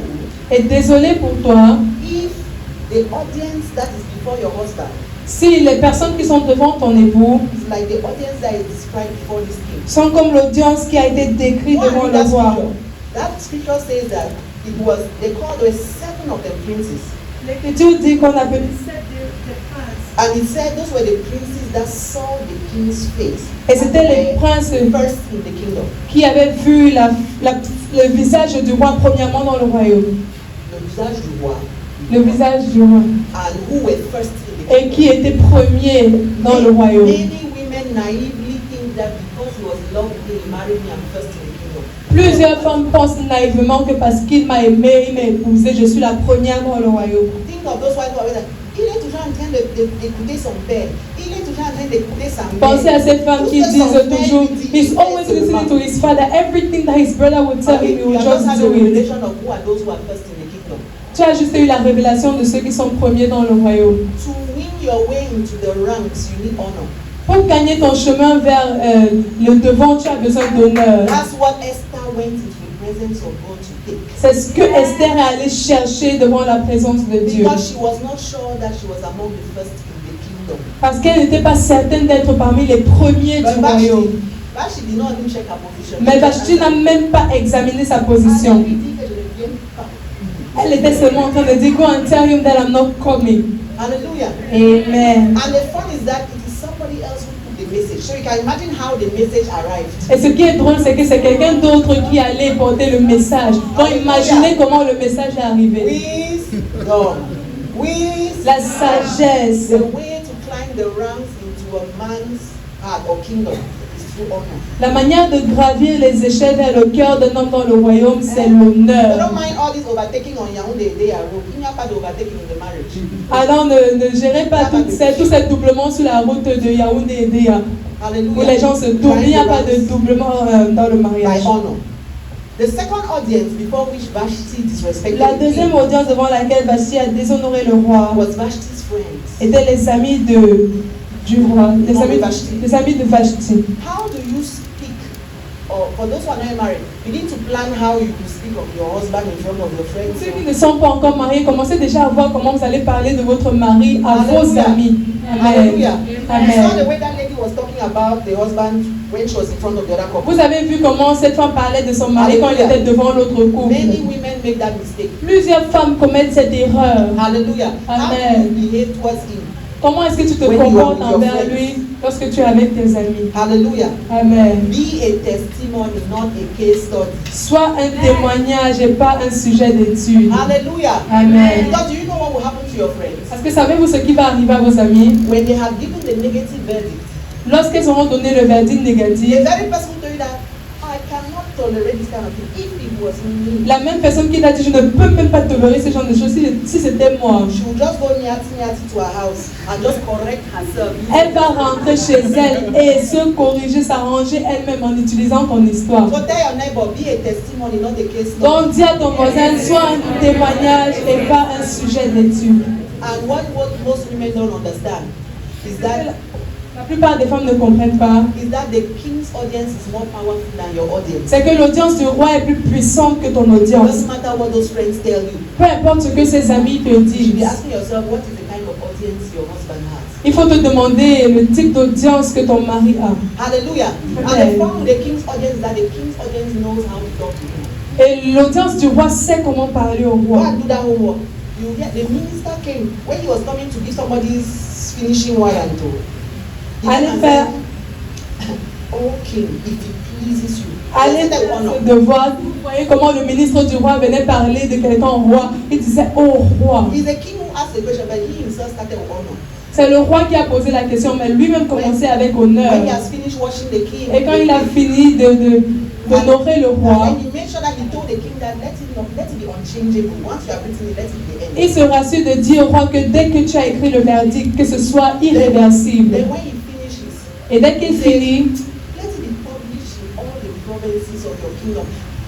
Speaker 2: Et désolé pour toi,
Speaker 3: if the audience that is before your husband
Speaker 2: si les personnes qui sont devant ton époux
Speaker 3: is like the audience that is described before this king.
Speaker 2: sont comme l'audience qui a été décrite
Speaker 3: Go and
Speaker 2: devant
Speaker 3: read
Speaker 2: le
Speaker 3: that
Speaker 2: roi.
Speaker 3: scripture. That scripture says that they called the 7 of the princes.
Speaker 2: L'Écriture dit qu'on appelle
Speaker 3: And it said those were the princes that saw the king's face.
Speaker 2: et c'était les
Speaker 3: And
Speaker 2: princes
Speaker 3: were first in the kingdom.
Speaker 2: qui avaient vu le visage du roi premièrement dans le royaume.
Speaker 3: Le visage du roi.
Speaker 2: Le visage du roi.
Speaker 3: And who were first in the
Speaker 2: Et
Speaker 3: kingdom.
Speaker 2: qui était premier dans le royaume.
Speaker 3: Many women naively think that because he was in love with me, he married me, I'm first in the kingdom.
Speaker 2: Plusieurs femmes pensent naïvement que parce qu'il m'a aimé, il m'a épousé, je suis la première dans le royaume.
Speaker 3: Think of those wives who are always like, il est toujours en train d'écouter son père. Il est toujours en train d'écouter sa mère.
Speaker 2: Pensez à ces femmes qui
Speaker 3: Tout ce que
Speaker 2: disent
Speaker 3: son père
Speaker 2: toujours,
Speaker 3: lui dit,
Speaker 2: he's
Speaker 3: il
Speaker 2: always
Speaker 3: fait
Speaker 2: listening
Speaker 3: seulement.
Speaker 2: to his father. Everything that his brother would tell him, he
Speaker 3: You
Speaker 2: will
Speaker 3: have just
Speaker 2: just
Speaker 3: had a
Speaker 2: do it.
Speaker 3: revelation of who are those who are first in the kingdom.
Speaker 2: Tu as juste eu la révélation de ceux qui sont premiers dans le royaume.
Speaker 3: To win your way into the ranks, you need honor.
Speaker 2: Pour gagner ton chemin vers le devant, tu as besoin d'honneur.
Speaker 3: That's what Esther went into the presence of God to take.
Speaker 2: C'est ce que Esther est allée chercher devant la présence de Dieu.
Speaker 3: Because she was not sure that she was among the first in the kingdom.
Speaker 2: Parce qu'elle n'était pas certaine d'être parmi les premiers
Speaker 3: But
Speaker 2: du royaume.
Speaker 3: Vashti did not even check her position.
Speaker 2: Mais Vashti n'a même pas examiné sa position.
Speaker 3: Elle dit que je ne viens pas.
Speaker 2: Elle était seulement en train de dire, go and tell him that I'm not coming.
Speaker 3: Hallelujah.
Speaker 2: Amen.
Speaker 3: And the fun is that it is somebody else who put the message. So you can imagine how the message arrived.
Speaker 2: Et ce qui est drôle, c'est que c'est quelqu'un d'autre qui allait porter le message. Donc imaginez comment le message est arrivé.
Speaker 3: Wisdom.
Speaker 2: La sagesse.
Speaker 3: The way to climb the ranks into a man's heart or kingdom is through honor.
Speaker 2: La manière de gravir les échelles vers le cœur d'un homme dans le royaume, c'est
Speaker 3: So don't
Speaker 2: l'honneur.
Speaker 3: mind all this overtaking on Yaoundé Day Road. Il n'y a pas d'overtaking in the marriage.
Speaker 2: Alors ne gérez pas tout ce doublement sur la route de Yaoundé et Déa, où
Speaker 3: Hallelujah.
Speaker 2: les gens se doublent. Il n'y a pas de doublement dans le
Speaker 3: By
Speaker 2: mariage.
Speaker 3: honor. The second audience before which Vashti disrespected
Speaker 2: La
Speaker 3: the
Speaker 2: deuxième
Speaker 3: king
Speaker 2: audience devant laquelle Vashti a déshonoré le roi
Speaker 3: was Vashti's friends.
Speaker 2: étaient les amis du roi, les amis de Vashti.
Speaker 3: How do you speak, or for those who are not married, begin to plan how you will speak of your husband in front of your friends.
Speaker 2: Ceux qui ne sont pas encore mariés, commencez déjà à voir comment vous allez parler de votre mari à vos
Speaker 3: Hallelujah.
Speaker 2: amis.
Speaker 3: Hallelujah.
Speaker 2: Amen.
Speaker 3: You saw the
Speaker 2: Amen.
Speaker 3: way that lady was talking about the husband when she was in front of the other couple.
Speaker 2: Vous avez vu comment cette femme parlait de son mari quand il était devant l'autre couple.
Speaker 3: Many women make that mistake.
Speaker 2: Plusieurs femmes commettent cette erreur.
Speaker 3: Hallelujah. How do
Speaker 2: Amen.
Speaker 3: you behave towards him?
Speaker 2: Comment est-ce que tu te
Speaker 3: When you are
Speaker 2: comportes
Speaker 3: with your
Speaker 2: envers
Speaker 3: friends.
Speaker 2: lui lorsque tu es avec tes amis?
Speaker 3: Hallelujah.
Speaker 2: Amen.
Speaker 3: Be a testimony, not a case study.
Speaker 2: Sois un témoignage et pas un sujet d'étude.
Speaker 3: Hallelujah.
Speaker 2: Amen.
Speaker 3: Because do you know what will happen to your friends?
Speaker 2: Parce que savez-vous ce qui va arriver à vos amis
Speaker 3: When they have given the negative verdict,
Speaker 2: lorsqu'ils auront donné le verdict
Speaker 3: the
Speaker 2: négatif?
Speaker 3: very person who told you that, I cannot tolerate this kind of thing. If it was me,
Speaker 2: La même personne qui t'a dit je ne peux même pas tolérer ce genre de choses si c'était moi.
Speaker 3: she will just go nyati to her house and just correct herself.
Speaker 2: Elle va rentrer chez elle et se corriger, s'arranger elle-même en utilisant ton histoire.
Speaker 3: So tell your neighbor, be a testimony, not a case study.
Speaker 2: Donc dis à ton voisin, sois un témoignage et pas un sujet d'étude.
Speaker 3: And what most women don't understand is that
Speaker 2: La plupart des femmes ne comprennent pas.
Speaker 3: the king's audience is more powerful than your audience.
Speaker 2: C'est que l'audience du roi est plus puissante que ton
Speaker 3: It
Speaker 2: audience.
Speaker 3: doesn't matter what those friends tell you.
Speaker 2: Peu importe ce que ses amis te
Speaker 3: You should be
Speaker 2: disent.
Speaker 3: asking yourself, what is the kind of audience your husband has?
Speaker 2: Il faut te demander le type d'audience que ton mari a.
Speaker 3: Hallelujah. And
Speaker 2: Amen.
Speaker 3: the problem with the king's audience is that the king's audience knows how to talk to him.
Speaker 2: Et l'audience du roi sait comment parler au
Speaker 3: Go
Speaker 2: roi.
Speaker 3: and do that homework. You get the minister came when he was coming to give somebody's finishing warrant. He
Speaker 2: Allez
Speaker 3: came and
Speaker 2: faire.
Speaker 3: said, oh king, if it pleases you,
Speaker 2: Allez de voir, vous voyez comment le ministre du roi venait parler de quelqu'un au roi. Il disait, oh roi.
Speaker 3: It's the king who asked the question, but he himself started with honor.
Speaker 2: C'est le roi qui a posé la question, mais lui-même commençait avec honneur.
Speaker 3: When he has finished watching the king,
Speaker 2: Et quand il a fini d'honorer le roi,
Speaker 3: and he made sure that he told the king that let it be unchangeable. Once you have written it, let it be the end.
Speaker 2: il se rassure de dire au roi que dès que tu as écrit le verdict, que ce soit irréversible.
Speaker 3: Then when he finishes,
Speaker 2: Et dès qu'il finit,
Speaker 3: let it be published in all the provinces of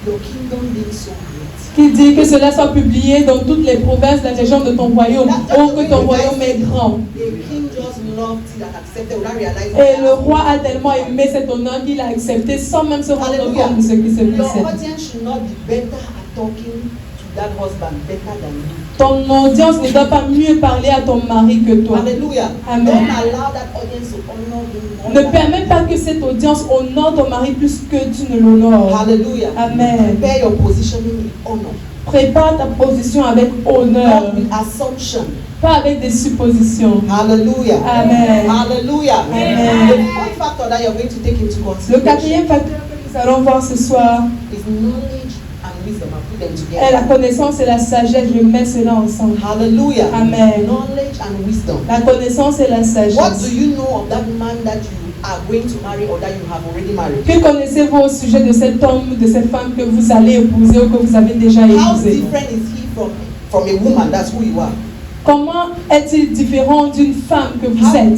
Speaker 3: your kingdom being so great.
Speaker 2: qu'il dit que cela soit publié dans toutes les provinces de la région de ton royaume, oh que ton royaume est grand.
Speaker 3: The king just loved it and accepted without realizing.
Speaker 2: Et le roi a tellement aimé cet honneur qu'il a accepté sans même se rendre compte de ce qui se
Speaker 3: Your
Speaker 2: passait.
Speaker 3: audience should not be better at talking to that husband better than you.
Speaker 2: Ton audience ne doit pas mieux parler à ton mari que toi.
Speaker 3: Hallelujah.
Speaker 2: Amen.
Speaker 3: Don't allow that audience to honor him.
Speaker 2: Ne permets pas que cette audience honore ton mari plus que tu ne l'honores.
Speaker 3: Hallelujah.
Speaker 2: Amen.
Speaker 3: Prepare your positioning in honor.
Speaker 2: Prépare ta position avec honneur,
Speaker 3: Not with assumption.
Speaker 2: pas avec des suppositions.
Speaker 3: Hallelujah.
Speaker 2: Amen.
Speaker 3: Hallelujah.
Speaker 2: Amen.
Speaker 3: The fourth factor that you're going to take into
Speaker 2: Le
Speaker 3: consideration
Speaker 2: quatrième facteur que nous allons voir ce soir
Speaker 3: is knowledge and wisdom. I put them
Speaker 2: est la
Speaker 3: together.
Speaker 2: connaissance et la sagesse. Je mets cela ensemble.
Speaker 3: Hallelujah.
Speaker 2: Amen.
Speaker 3: Knowledge and wisdom.
Speaker 2: La connaissance et la
Speaker 3: What do
Speaker 2: sagesse.
Speaker 3: you know of that man that you are going to marry or that you have already married?
Speaker 2: Que connaissez-vous au sujet de cet homme ou de cette femme que vous allez épouser ou que vous avez déjà
Speaker 3: How
Speaker 2: épousé?
Speaker 3: different is he from a woman? That's who you are.
Speaker 2: Comment est-il différent d'une femme que vous
Speaker 3: How
Speaker 2: êtes?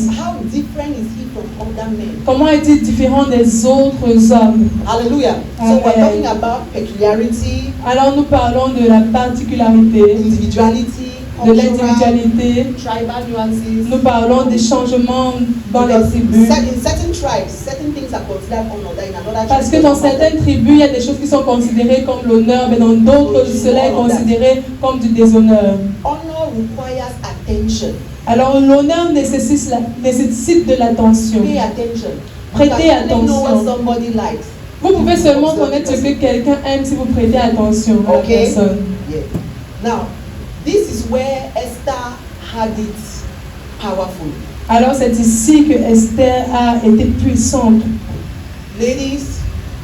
Speaker 3: different is he from other men?
Speaker 2: Comment est-il différent des autres hommes?
Speaker 3: Hallelujah. So
Speaker 2: Amen.
Speaker 3: we're talking about peculiarity,
Speaker 2: Alors nous parlons de la particularité,
Speaker 3: individuality,
Speaker 2: de
Speaker 3: cultural,
Speaker 2: l'individualité.
Speaker 3: tribal nuances.
Speaker 2: Nous parlons des changements dans les
Speaker 3: Because
Speaker 2: tribus.
Speaker 3: in certain tribes, certain things are considered honor that in another
Speaker 2: Parce
Speaker 3: tribe
Speaker 2: que dans
Speaker 3: doesn't matter.
Speaker 2: certaines tribus, il y a des choses qui sont considérées comme l'honneur, mais dans d'autres, cela est considéré comme du déshonneur.
Speaker 3: Honor requires attention.
Speaker 2: Alors l'honneur nécessite de l'attention.
Speaker 3: Pay attention.
Speaker 2: Prêtez
Speaker 3: You can only know what
Speaker 2: attention.
Speaker 3: somebody likes.
Speaker 2: Vous pouvez seulement connaître ce que quelqu'un aime si vous prêtez attention à la
Speaker 3: Okay.
Speaker 2: personne.
Speaker 3: Yeah. Now, this is where Esther had it powerful.
Speaker 2: Alors c'est ici que Esther a été puissante.
Speaker 3: Ladies,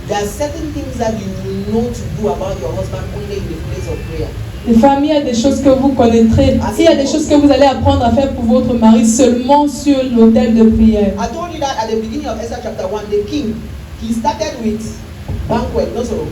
Speaker 3: there are certain things that you will know to do about your husband only in the place of prayer.
Speaker 2: Les femmes, il y a des choses que vous connaîtrez. Il y a des choses que vous allez apprendre à faire pour votre mari seulement sur l'autel de prière.
Speaker 3: I told you that at the beginning of Esther chapter 1, the king, he started with banquet, no sorrow.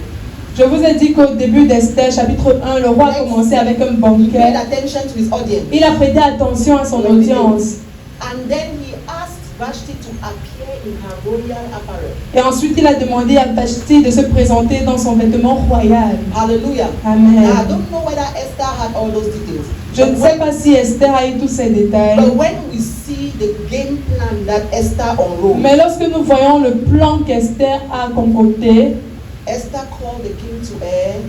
Speaker 2: Je vous ai dit qu'au début d'Esther, chapitre 1, le roi a commencé avec un
Speaker 3: He paid
Speaker 2: banquet.
Speaker 3: attention to his audience.
Speaker 2: Il a prêté attention à son audience.
Speaker 3: And then he asked Vashti to appear in her royal apparel.
Speaker 2: Et ensuite, il a demandé à Vashti de se présenter dans son vêtement royal.
Speaker 3: Hallelujah.
Speaker 2: Amen.
Speaker 3: Now, I don't know whether Esther had all those details.
Speaker 2: Je ne sais pas si Esther a eu tous ces détails.
Speaker 3: But when we see the game plan that Esther unrolled,
Speaker 2: Mais lorsque nous voyons le plan qu'Esther a concocté,
Speaker 3: Esther called the king to a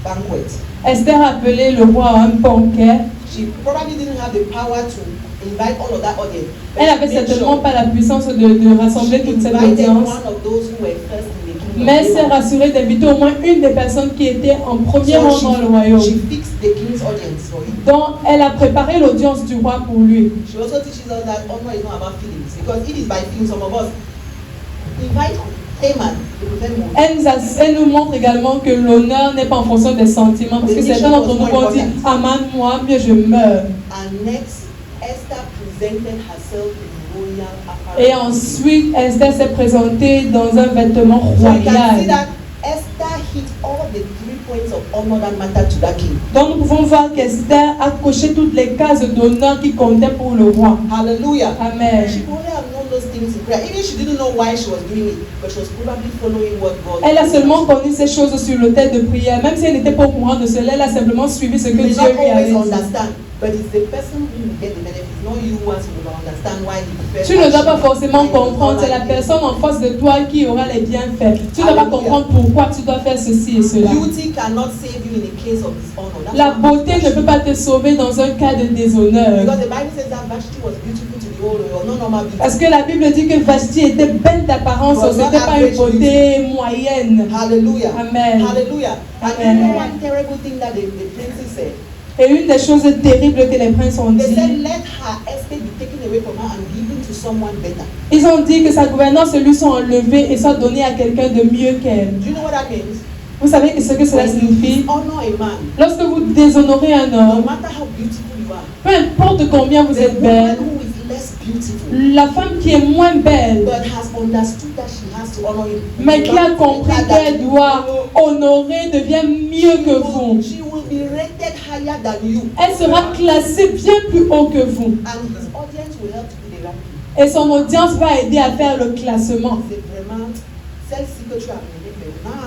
Speaker 3: banquet.
Speaker 2: Esther a appelé le roi à un banquet.
Speaker 3: She probably didn't have the power to invite all of that audience. But
Speaker 2: Elle
Speaker 3: she
Speaker 2: n'avait
Speaker 3: made
Speaker 2: certainement
Speaker 3: sure
Speaker 2: pas la puissance de rassembler
Speaker 3: she
Speaker 2: toute cette
Speaker 3: invited
Speaker 2: audience.
Speaker 3: one of those who were first in the kingdom.
Speaker 2: Mais elle s'est rassurée d'inviter au moins une des personnes qui étaient en premier
Speaker 3: So
Speaker 2: rang dans le royaume.
Speaker 3: she fixed the king's audience for him.
Speaker 2: Donc, elle a préparé l'audience du roi pour lui.
Speaker 3: She also teaches us that honor is not about feelings, because it is by feelings. Some of us invite Haman, the prophet Moses.
Speaker 2: Elle nous montre également que l'honneur n'est pas en fonction des sentiments. Parce que certains d'entre nous vont dire Aman, moi, mieux je meurs.
Speaker 3: And next, Esther presented herself in royal apparel.
Speaker 2: Et ensuite, Esther s'est présentée dans un vêtement
Speaker 3: So you can see
Speaker 2: royal.
Speaker 3: that Esther hit all the 3 points of honor that mattered to that king.
Speaker 2: Donc, nous pouvons voir qu'Esther a coché toutes les cases d'honneur qui comptaient pour le roi.
Speaker 3: Hallelujah.
Speaker 2: Amen.
Speaker 3: She probably have known those things in prayer. Even she didn't know why she was doing it, but she was probably following what God.
Speaker 2: Elle a seulement connu ces choses sur l'autel de prière. Même si elle n'était pas au courant de cela, elle a simplement suivi ce que
Speaker 3: You may
Speaker 2: Dieu
Speaker 3: not
Speaker 2: lui avait
Speaker 3: always
Speaker 2: dit.
Speaker 3: understand, but it's the person who will get the benefit, not you once you will understand why he prefers.
Speaker 2: Tu ne dois pas forcément comprendre, c'est la personne en face de toi qui aura les bienfaits. Tu ne dois pas comprendre pourquoi tu dois faire ceci et cela.
Speaker 3: Beauty cannot save you in a case of dishonor. That's
Speaker 2: La
Speaker 3: what
Speaker 2: beauté ne peut pas te sauver dans un cas de déshonneur.
Speaker 3: Because the Bible says that Vashti was beautiful to the old world, not normal beauty.
Speaker 2: Parce que la Bible dit que Vashti était belle d'apparence, ce n'était pas une beauté moyenne.
Speaker 3: Hallelujah.
Speaker 2: Amen.
Speaker 3: Hallelujah. And
Speaker 2: Amen.
Speaker 3: you know one terrible thing that the princes said?
Speaker 2: Et une des choses terribles que les princes ont
Speaker 3: They
Speaker 2: dit,
Speaker 3: said, let her estate be taken away from her and given to someone better.
Speaker 2: Ils ont dit que sa gouvernance lui soit enlevée et soit donnée à quelqu'un de mieux qu'elle.
Speaker 3: Do you know what that means?
Speaker 2: Vous savez ce que cela
Speaker 3: When you
Speaker 2: signifie?
Speaker 3: honor a man,
Speaker 2: Lorsque vous déshonorez un
Speaker 3: no
Speaker 2: homme,
Speaker 3: matter how beautiful you are,
Speaker 2: peu importe combien vous
Speaker 3: the
Speaker 2: êtes
Speaker 3: woman
Speaker 2: belle,
Speaker 3: who is less beautiful
Speaker 2: la femme qui est moins belle,
Speaker 3: but has understood that she has to honor him,
Speaker 2: mais qui a compris qu'elle doit honorer, devient mieux que vous.
Speaker 3: she will be rated higher than you,
Speaker 2: Elle sera classée bien plus haut que vous.
Speaker 3: and his audience will help to do the ranking.
Speaker 2: Et son audience va aider à faire le classement.
Speaker 3: C'est vraiment celle-ci que tu as amenée maintenant.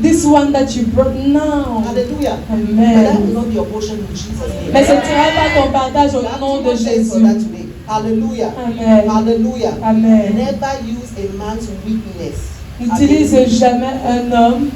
Speaker 2: This one that you brought now.
Speaker 3: Hallelujah. But that will
Speaker 2: Amen.
Speaker 3: not be your portion in Jesus' name.
Speaker 2: Mais ce ne sera pas ton partage
Speaker 3: You
Speaker 2: au
Speaker 3: have
Speaker 2: nom
Speaker 3: too
Speaker 2: de
Speaker 3: much sense for
Speaker 2: Jésus.
Speaker 3: that today. Hallelujah.
Speaker 2: Amen.
Speaker 3: Hallelujah.
Speaker 2: Amen.
Speaker 3: Never use a man's weakness.
Speaker 2: N'utilise jamais un homme.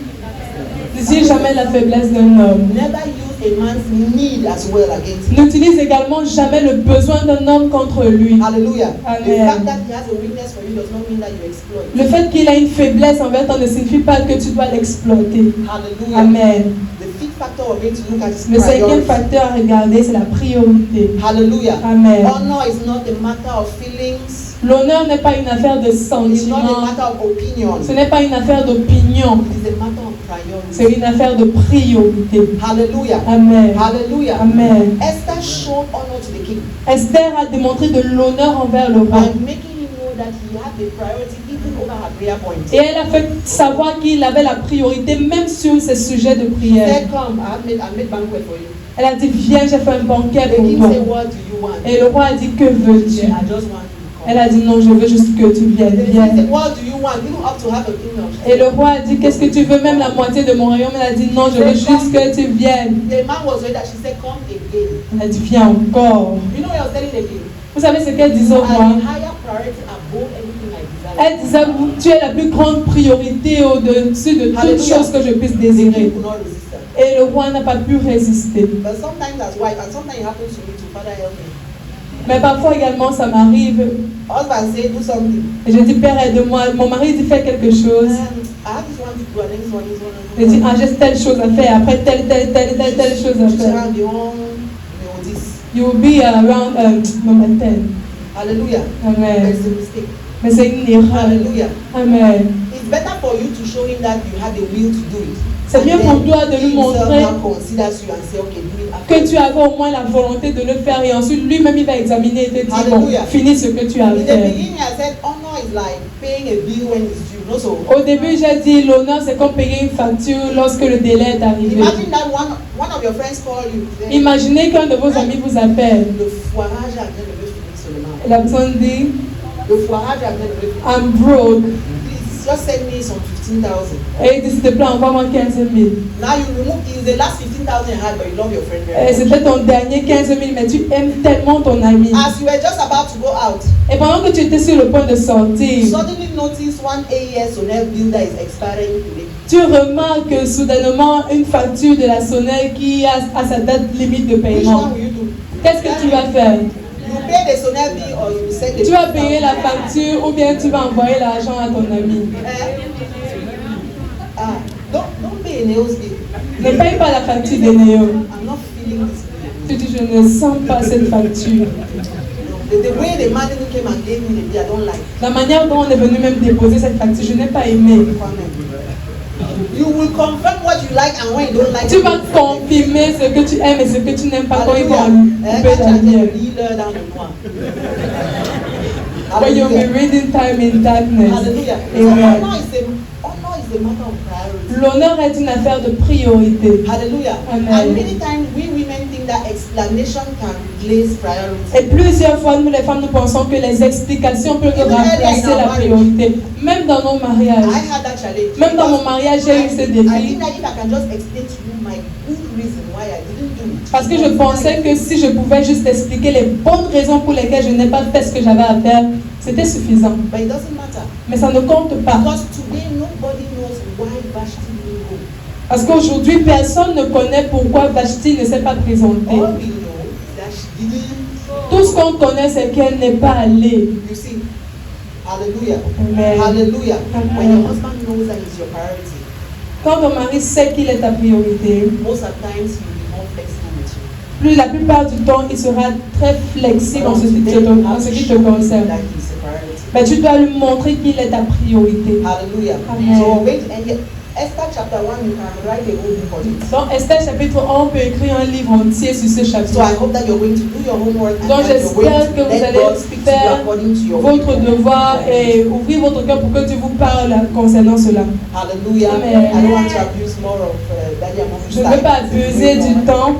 Speaker 2: N'utilise jamais la faiblesse d'un homme.
Speaker 3: Never use a man's need as well against him.
Speaker 2: N'utilise également jamais le besoin d'un homme contre lui.
Speaker 3: Hallelujah.
Speaker 2: Amen.
Speaker 3: The fact that he has a weakness for you does not mean that you exploit.
Speaker 2: Le fait qu'il a une faiblesse envers toi ne signifie pas que tu dois l'exploiter.
Speaker 3: Hallelujah.
Speaker 2: Amen.
Speaker 3: The fifth factor we're going to look at is
Speaker 2: Le cinquième
Speaker 3: priority.
Speaker 2: facteur à regarder, c'est la priorité.
Speaker 3: Hallelujah.
Speaker 2: Amen.
Speaker 3: Honor is not a matter of feelings.
Speaker 2: L'honneur n'est pas une affaire de
Speaker 3: It's not a
Speaker 2: sentiment.
Speaker 3: matter of opinion.
Speaker 2: Ce n'est pas une affaire d'opinion.
Speaker 3: It is a matter of priority.
Speaker 2: C'est une affaire de priorité.
Speaker 3: Hallelujah.
Speaker 2: Amen.
Speaker 3: Hallelujah.
Speaker 2: Amen.
Speaker 3: Esther showed honor to the king
Speaker 2: Esther a démontré de l'honneur envers le roi.
Speaker 3: by making him know that he had the priority even over her prayer point.
Speaker 2: Et elle a fait savoir qu'il avait la priorité même sur ses sujets de
Speaker 3: He
Speaker 2: prière.
Speaker 3: said, come, I made banquet for you.
Speaker 2: Elle a dit, viens, j'ai fait un banquet
Speaker 3: The
Speaker 2: pour
Speaker 3: king
Speaker 2: toi.
Speaker 3: said, what do you want?
Speaker 2: Et le roi a dit, que
Speaker 3: He
Speaker 2: veux-tu?
Speaker 3: said, I just want you to come.
Speaker 2: Elle a dit, non, je veux juste que tu viennes.
Speaker 3: The king
Speaker 2: Viens.
Speaker 3: said, what do you want? You don't have to have a kingdom.
Speaker 2: Et le roi a dit, qu'est-ce que tu veux? Même la moitié de mon royaume. Elle a dit, non, je veux juste que tu viennes.
Speaker 3: The man was ready that she said, come again.
Speaker 2: Elle a dit, viens encore.
Speaker 3: You know what I was telling the king?
Speaker 2: Vous savez ce qu'elle disait au
Speaker 3: I
Speaker 2: roi?
Speaker 3: have higher priority above anything I desire.
Speaker 2: Elle disait, tu es la plus grande priorité au-dessus de toute
Speaker 3: Hallelujah.
Speaker 2: chose que je puisse
Speaker 3: The
Speaker 2: désirer.
Speaker 3: king could not resist her.
Speaker 2: Et le roi n'a pas pu résister.
Speaker 3: But sometimes as wife, and sometimes it happens to me too, Father help me.
Speaker 2: Mais parfois également, ça m'arrive.
Speaker 3: Husband say, do something.
Speaker 2: Et je dis, Père, aide-moi. Mon mari dit, fais quelque chose.
Speaker 3: I have this one to do, and then this one.
Speaker 2: Je dis, ah, j'ai telle chose à faire. Après, telle chose à
Speaker 3: She's
Speaker 2: faire.
Speaker 3: around the wrong, this.
Speaker 2: You will be around number 10.
Speaker 3: Hallelujah.
Speaker 2: Amen.
Speaker 3: There's a mistake.
Speaker 2: Mais c'est une erreur.
Speaker 3: Hallelujah.
Speaker 2: Amen.
Speaker 3: It's better for you to show him that you have the will to do it.
Speaker 2: C'est mieux pour toi de lui
Speaker 3: He himself
Speaker 2: montrer
Speaker 3: now considers you and say, okay, do it after.
Speaker 2: que tu avais au moins la volonté de le faire et ensuite lui-même il va examiner et te dire, bon,
Speaker 3: Hallelujah.
Speaker 2: finis ce que tu as
Speaker 3: In the
Speaker 2: fait.
Speaker 3: beginning, I said honor is like paying a bill when it's due. No, so
Speaker 2: Au début, j'ai dit, l'honneur, c'est comme payer une facture lorsque le délai est arrivé.
Speaker 3: imagine that one of your friends call you. Say,
Speaker 2: Imaginez qu'un de vos amis vous appelle.
Speaker 3: le foirage a bien levé finir seulement.
Speaker 2: Et la personne dit,
Speaker 3: Le foirage a bien levé finir.
Speaker 2: I'm broke.
Speaker 3: Please just send me some 15,000.
Speaker 2: Et il dit, s'il te plaît, envoie-moi 15 000.
Speaker 3: Now you remove it's the last 15,000 you had, but you love your friend very
Speaker 2: Et
Speaker 3: much.
Speaker 2: c'était ton dernier 15 000, mais tu aimes tellement ton ami.
Speaker 3: As you were just about to go out,
Speaker 2: Et pendant que tu étais sur le point de
Speaker 3: you
Speaker 2: sortir,
Speaker 3: suddenly notice one AES Sonel bill that is expiring today.
Speaker 2: tu remarques soudainement une facture de la Sonel qui a sa date limite de
Speaker 3: Which
Speaker 2: paiement.
Speaker 3: one will you do?
Speaker 2: Qu'est-ce que tu vas faire?
Speaker 3: You pay the Sonel bill or you send the
Speaker 2: Tu vas payer la facture ou bien tu vas envoyer l'argent à ton ami.
Speaker 3: Don't pay a nails bill.
Speaker 2: Ne paye pas la facture de Néo.
Speaker 3: I'm not feeling this bill.
Speaker 2: Tu dis, je ne sens pas cette facture.
Speaker 3: The way the man even came and gave me the bill, I don't like.
Speaker 2: La manière dont on est venu même déposer cette facture, je n'ai pas aimé.
Speaker 3: You will confirm what you like and when you don't like.
Speaker 2: Tu vas confirmer ce que tu aimes et ce que tu n'aimes pas quand ils vont
Speaker 3: Hallelujah.
Speaker 2: couper la lumière.
Speaker 3: Dealer dans le noir.
Speaker 2: When you'll be
Speaker 3: Hallelujah.
Speaker 2: reading time in darkness.
Speaker 3: Hallelujah. So
Speaker 2: Amen.
Speaker 3: honor is a matter of priority.
Speaker 2: L'honneur est une affaire de priorité.
Speaker 3: Hallelujah.
Speaker 2: Amen.
Speaker 3: And many times we women think that explanation can replace priority.
Speaker 2: Et plusieurs fois, nous les femmes, nous pensons que les explications peuvent remplacer la priorité. Même dans nos mariages.
Speaker 3: I had that challenge.
Speaker 2: Même dans mon mariage, j'ai eu ce
Speaker 3: I
Speaker 2: défi.
Speaker 3: think that if I can just explain to you my good reason why I didn't do it.
Speaker 2: Parce que je pensais que si je pouvais juste expliquer les bonnes raisons pour lesquelles je n'ai pas fait ce que j'avais à faire, c'était suffisant.
Speaker 3: But it doesn't matter.
Speaker 2: Mais ça ne compte pas.
Speaker 3: Because today nobody knows why Vashti didn't go.
Speaker 2: Parce qu'aujourd'hui, personne ne connaît pourquoi Vashti ne s'est pas présentée.
Speaker 3: All we know is that she didn't.
Speaker 2: Tout ce qu'on connaît, c'est qu'elle n'est pas allée.
Speaker 3: You see, hallelujah.
Speaker 2: Amen.
Speaker 3: Hallelujah.
Speaker 2: Amen.
Speaker 3: When your husband knows that he's your priority,
Speaker 2: Quand ton mari sait qu'il est ta priorité,
Speaker 3: most of the times he will be more flexible with you.
Speaker 2: plus la plupart du temps, il sera très flexible en ce qui te concerne.
Speaker 3: That he's a priority.
Speaker 2: Mais tu dois lui montrer qu'il est ta priorité.
Speaker 3: Hallelujah.
Speaker 2: Amen.
Speaker 3: So wait, and Esther chapter 1, you can write a whole book on it.
Speaker 2: Dans Esther chapitre 1, on peut écrire un livre entier sur ce
Speaker 3: So
Speaker 2: chapitre.
Speaker 3: I hope that you're going to do your homework and
Speaker 2: Donc
Speaker 3: that you're going
Speaker 2: j'espère que
Speaker 3: to
Speaker 2: vous
Speaker 3: let
Speaker 2: allez
Speaker 3: God speak to you
Speaker 2: faire
Speaker 3: according to your
Speaker 2: votre
Speaker 3: will.
Speaker 2: devoir et ouvrir votre cœur pour que Dieu vous parle concernant cela.
Speaker 3: Hallelujah.
Speaker 2: Amen.
Speaker 3: I don't want to abuse more of Daddy and Mommy's
Speaker 2: Je ne
Speaker 3: time.
Speaker 2: veux pas abuser du temps.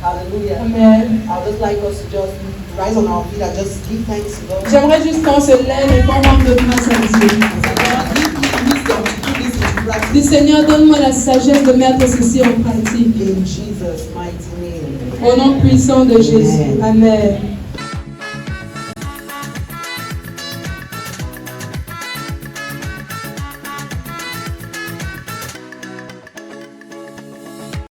Speaker 3: Hallelujah.
Speaker 2: Amen.
Speaker 3: I would just like us to just rise on our feet and just give thanks to God.
Speaker 2: J'aimerais juste qu'on se lève et qu'on rende grâce à Dieu.
Speaker 3: God, give me wisdom to do this in practice.
Speaker 2: Dis Seigneur, donne-moi la sagesse de mettre ceci en pratique.
Speaker 3: In Jesus' mighty name.
Speaker 2: Au nom puissant de Jésus. Amen.